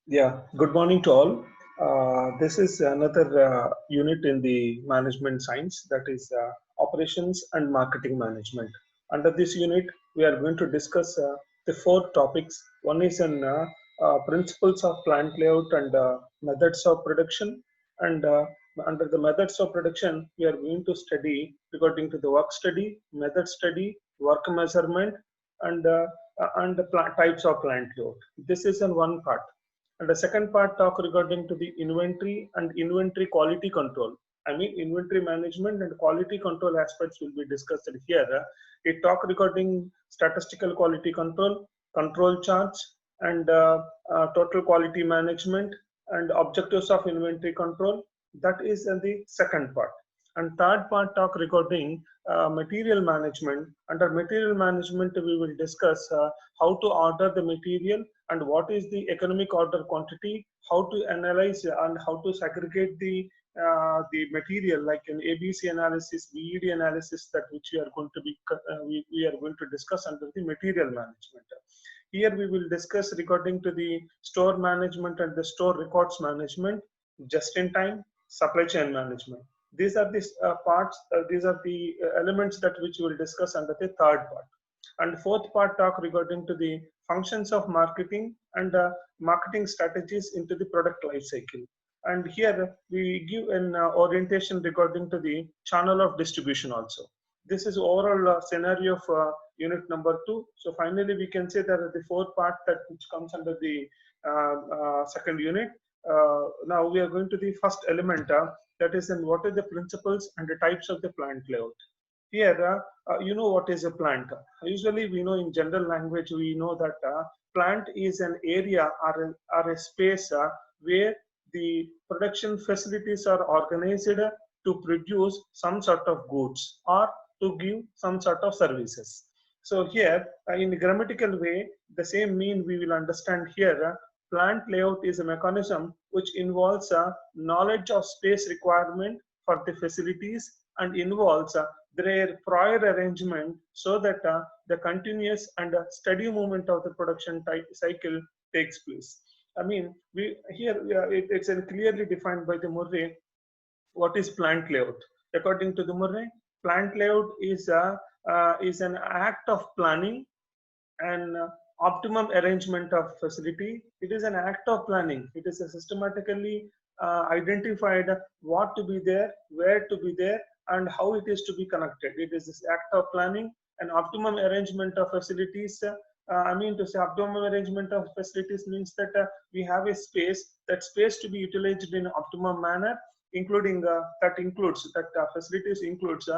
Yeah, good morning to all. This is another unit in the management science, that is operations and marketing management. Under this unit, we are going to discuss the four topics. One is in principles of plant layout and methods of production. And under the methods of production, we are going to study regarding to the work study, method study, work measurement, and the types of plant layout. This is in one part, and the second part talk regarding to the inventory and inventory quality control. I mean inventory management and quality control aspects will be discussed here. It talk regarding statistical quality control, control charts, and total quality management and objectives of inventory control. That is in the second part. And third part talk regarding material management. Under material management, we will discuss how to order the material and what is the economic order quantity, how to analyze and how to segregate the material like an ABC analysis, VED analysis, that which we are going to be we are going to discuss under the material management. Here we will discuss regarding to the store management and the store records management, just in time, supply chain management. These are the parts, these are the elements that which we will discuss under the third part. And fourth part talk regarding to the functions of marketing and marketing strategies into the product life cycle. And here we give an orientation regarding to the channel of distribution also. This is overall scenario of unit number 2. So finally we can say that the fourth part that which comes under the second unit. Now we are going to the first element, that is in what are the principles and the types of the plant layout. Here, you know what is a plant. Usually, we know in general language, we know that plant is an area or a space where the production facilities are organized to produce some sort of goods or to give some sort of services. So here, in a grammatical way, the same mean we will understand here. Plant layout is a mechanism which involves knowledge of space requirement for the facilities and involves their prior arrangement so that the continuous and steady movement of the production cycle takes place. I mean, we here it's clearly defined by the Murray. What is plant layout? According to the Murray, plant layout is an act of planning and optimum arrangement of facility. It is an act of planning. It is a systematically identified what to be there, where to be there, and how it is to be connected. It is this act of planning and optimum arrangement of facilities. I mean to say optimum arrangement of facilities means that we have a space, that space to be utilized in optimum manner, including that includes that facilities includes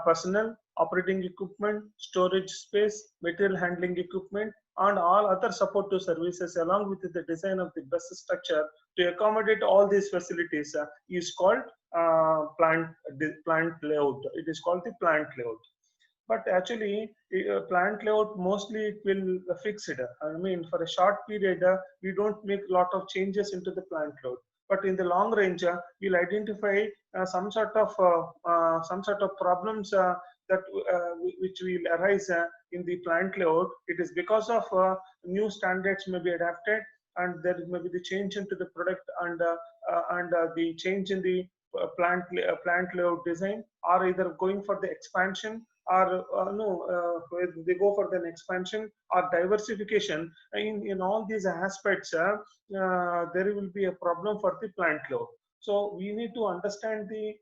personnel, operating equipment, storage space, material handling equipment, and all other support to services, along with the design of the bus structure to accommodate all these facilities is called plant layout. It is called the plant layout. But actually, plant layout mostly it will fix it. I mean, for a short period, we don't make a lot of changes into the plant layout. But in the long range, we'll identify some sort of problems that which will arise in the plant layout. It is because of new standards may be adapted, and there may be the change into the product and the change in the plant layout design, or either going for the expansion or no, they go for the expansion or diversification. In all these aspects, there will be a problem for the plant layout. So we need to understand the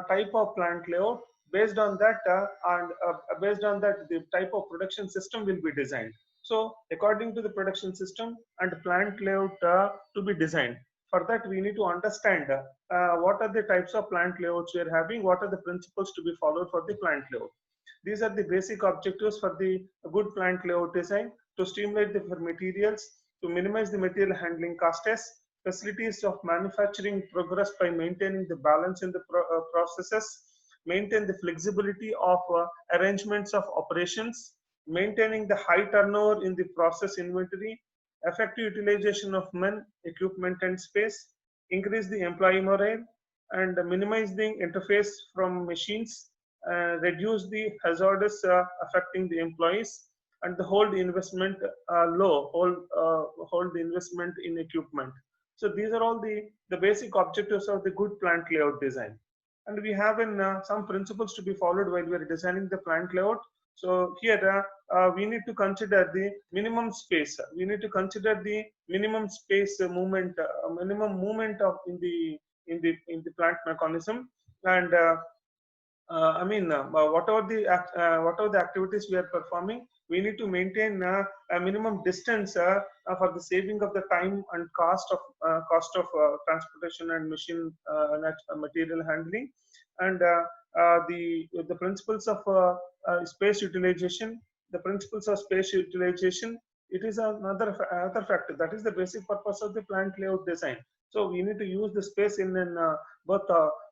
type of plant layout. Based on that, based on that, the type of production system will be designed. So according to the production system and plant layout to be designed. For that, we need to understand what are the types of plant layouts we are having, what are the principles to be followed for the plant layout. These are the basic objectives for the good plant layout design: to stimulate the materials, to minimize the material handling costs, facilities of manufacturing progress by maintaining the balance in the processes, maintain the flexibility of arrangements of operations, maintaining the high turnover in the process inventory, effective utilization of men, equipment, and space, increase the employee morale, and minimize the interface from machines, reduce the hazards affecting the employees, and the hold investment low, hold the investment in equipment. So these are all the basic objectives of the good plant layout design. And we have in some principles to be followed while we are designing the plant layout. So here we need to consider the minimum space. We need to consider the minimum space movement, minimum movement of in the plant mechanism, and whatever the activities we are performing, we need to maintain a minimum distance for the saving of the time and cost of transportation and machine material handling, and the principles of space utilization. The principles of space utilization. It is another factor. That is the basic purpose of the plant layout design. So we need to use the space in both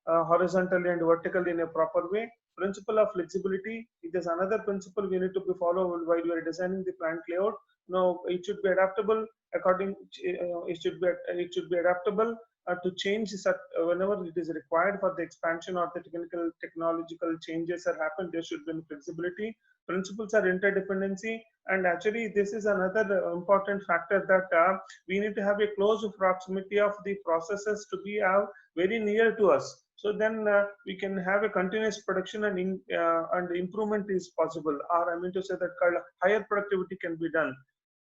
horizontally and vertically in a proper way. Principle of flexibility, it is another principle we need to be followed while we are designing the plant layout. Now it should be adaptable it should be adaptable to change whenever it is required for the expansion or the technological changes that happen. There should be flexibility. Principles are interdependency, and actually this is another important factor, that we need to have a close proximity of the processes to be very near to us. So then we can have a continuous production, and improvement is possible, or I mean to say that higher productivity can be done.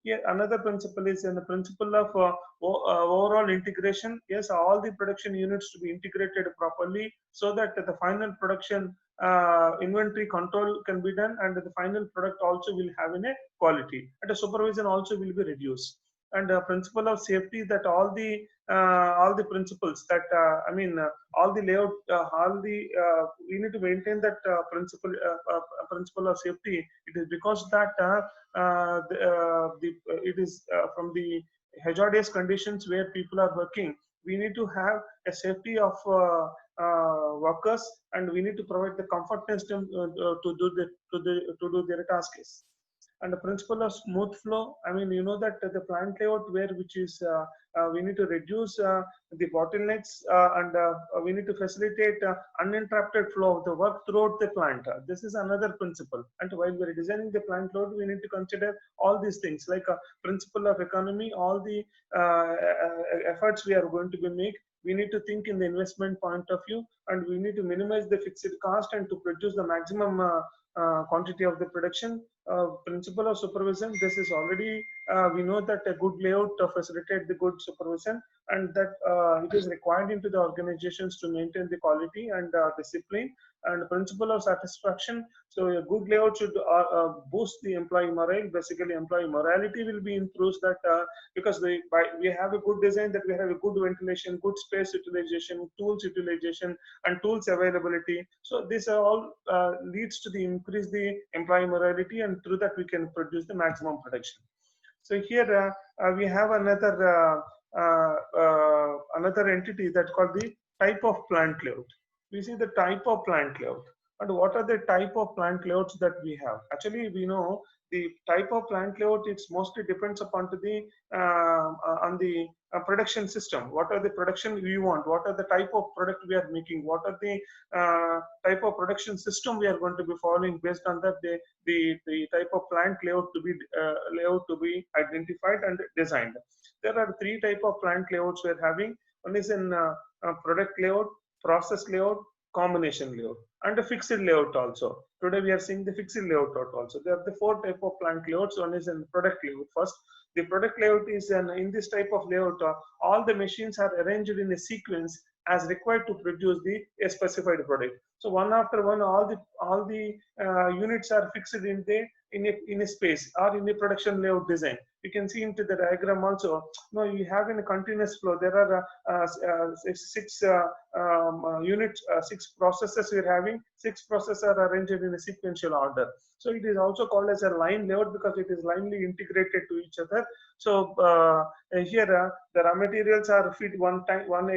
Here another principle is in the principle of overall integration. Yes, all the production units to be integrated properly, so that the final production inventory control can be done, and the final product also will have in a quality, and the supervision also will be reduced. And principle of safety, that all the principles that all the layout, all the we need to maintain that principle of safety. It is because that it is from the hazardous conditions where people are working. We need to have a safety of workers, and we need to provide the comfortness to do their tasks. And the principle of smooth flow, I mean, you know that the plant layout where which is we need to reduce the bottlenecks, and we need to facilitate uninterrupted flow of the work throughout the plant. This is another principle. And while we are designing the plant layout, we need to consider all these things, like principle of economy, all the efforts we are going to be make. We need to think in the investment point of view, and we need to minimize the fixed cost and to produce the maximum quantity of the production. Principle of supervision, this is already we know that a good layout facilitate the good supervision, and that it is required into the organizations to maintain the quality and discipline. And principle of satisfaction, so a good layout should boost the employee morale. Basically employee morality will be improved, that because we have a good design, that we have a good ventilation, good space utilization, tools utilization, and tools availability. So this all leads to the increase the employee morality, and through that we can produce the maximum production. So here we have another entity that called the type of plant layout. We see the type of plant layout, and what are the type of plant layouts that we have. Actually, we know the type of plant layout, it's mostly depends upon to the on the production system. What are the production we want, what are the type of product we are making, what are the type of production system we are going to be following. Based on that, the type of plant layout to be identified and designed. There are three type of plant layouts we are having. One is in product layout, process layout, combination layout, and a fixed layout also. Today we are seeing the fixed layout also. There are the four type of plant layouts. One is in product layout. First, the product layout is in this type of layout, all the machines are arranged in a sequence as required to produce a specified product. So one after one, all the units are fixed in a space or in a production layout design. You can see into the diagram also. Now you have in a continuous flow. There are six units, six processes we are having. Six processes are arranged in a sequential order. So it is also called as a line layout because it is linely integrated to each other. So here the raw materials are fed one time. One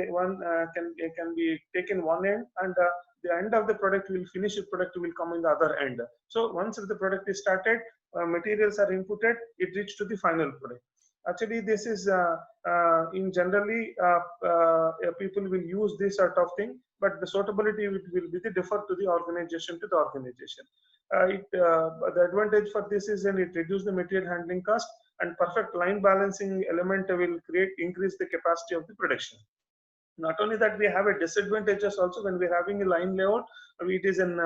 can be taken one end, and the end of the product will finish. The product will come in the other end. So once the product is started, materials are inputted. It reaches to the final product. Actually, this is in generally people will use this sort of thing, but the suitability will be differ to the organization to the organization. The advantage for this is that it reduces the material handling cost, and perfect line balancing element will increase the capacity of the production. Not only that, we have a disadvantages also when we're having a line layout. It is in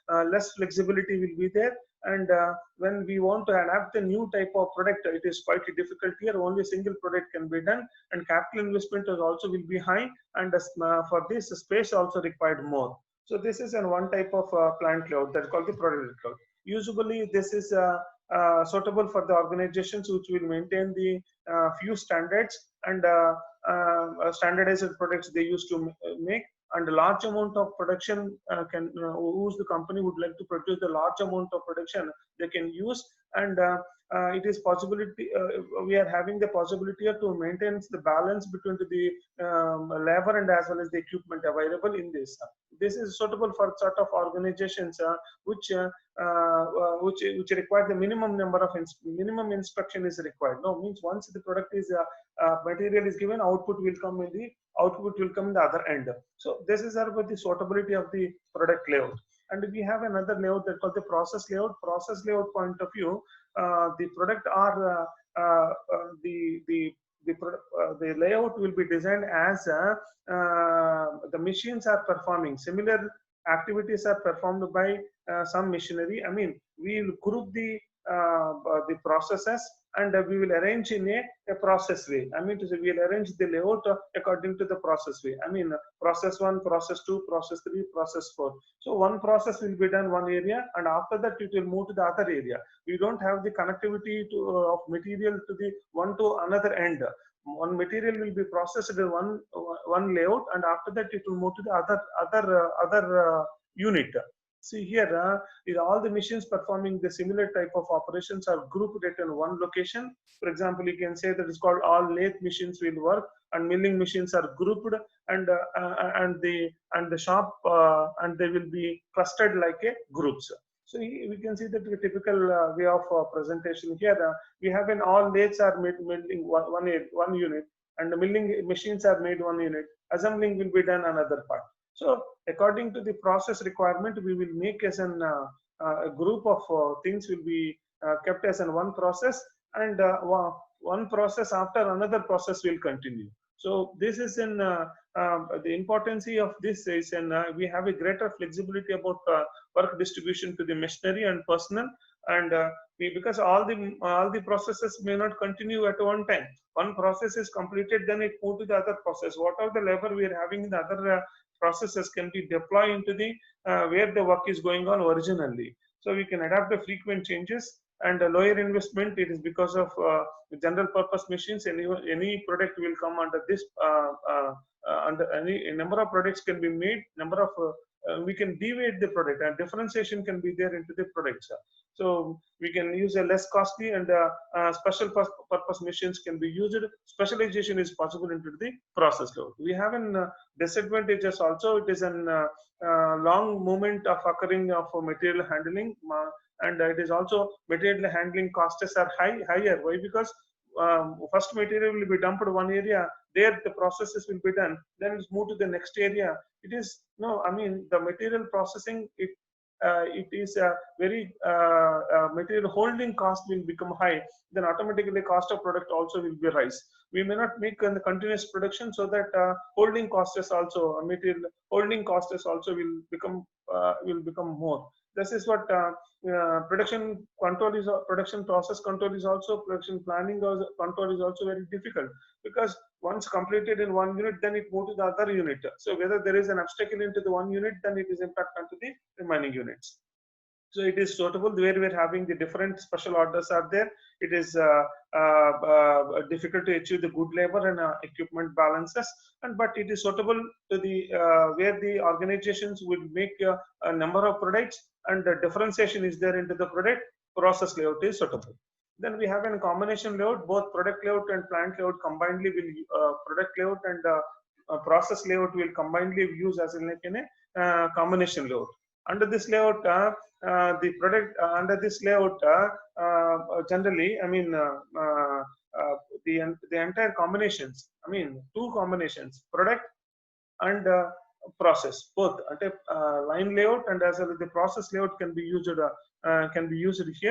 less flexibility will be there, and when we want to adapt a new type of product, it is quite difficult here. Only a single product can be done, and capital investment is also will be high, and for this space also required more. So this is one type of plant layout that's called the product layout. Usually this is suitable for the organizations which will maintain the few standards, and standardized products they used to make, and a large amount of production whose the company would like to produce the large amount of production they can use, and it is possibility we are having the possibility to maintain the balance between the labor and as well as the equipment available in this. This is suitable for sort of organizations which require the minimum number of minimum inspection is required. No, means once the product is material is given, output will come in the other end. So this is about the suitability of the product layout. And we have another layout that called the process layout. Process layout point of view, the product or the layout will be designed as the machines are performing similar activities are performed by some machinery. I mean, we will group the processes, and we will arrange in a process way. I mean, we will arrange the layout according to the process way. I mean, process 1, process 2, process 3, process 4. So one process will be done one area, and after that it will move to the other area. We don't have the connectivity of material to the one to another end. One material will be processed in one layout, and after that it will move to the other unit. See here, all the machines performing the similar type of operations are grouped at one location. For example, you can say that it's called all lathe machines will work, and milling machines are grouped, and the shop and they will be clustered like a groups. So we can see that the typical way of presentation here. We have an all lathes are made milling one unit, and the milling machines are made one unit. Assembling will be done another part. So according to the process requirement, we will make as a group of things will be kept as in one process, and one process after another process will continue. So this is in the importance of this is in we have a greater flexibility about work distribution to the machinery and personnel, and because all the processes may not continue at one time. One process is completed, then it move to the other process. Whatever the labor we are having in the other processes can be deployed into the where the work is going on originally. So we can adapt the frequent changes, and lower investment. It is because of general purpose machines. Any product will come under this under any number of products can be made. Number of we can deviate the product, and differentiation can be there into the products. So we can use a less costly, and special purpose machines can be used. Specialization is possible into the process layout. We have an disadvantages also. It is an long movement of occurring of material handling, and it is also material handling costs are higher. Why? Because first material will be dumped one area, there the processes will be done, then it's moved to the next area. It is no, I mean, the material processing, it is a very material holding cost will become high, then automatically cost of product also will be rise. We may not make the continuous production, so that holding cost is also material holding cost is also will become more. This is what production control is. Production process control is also, production planning control is also very difficult, because once completed in one unit, then it moves to the other unit. So whether there is an obstacle into the one unit, then it is impact onto the remaining units. So it is suitable where we're having the different special orders are there. It is difficult to achieve the good labor and equipment balances, and but it is suitable to the where the organizations will make a number of products, and the differentiation is there into the product. Process layout is suitable. Then we have a combination layout. Both product layout and plant layout combinedly will product layout and process layout will combinedly use as in a combination layout. Under this layout, the product under this layout generally, I mean, the entire combinations. I mean, two combinations: product and process, both. Line layout and as well as the process layout can be used here.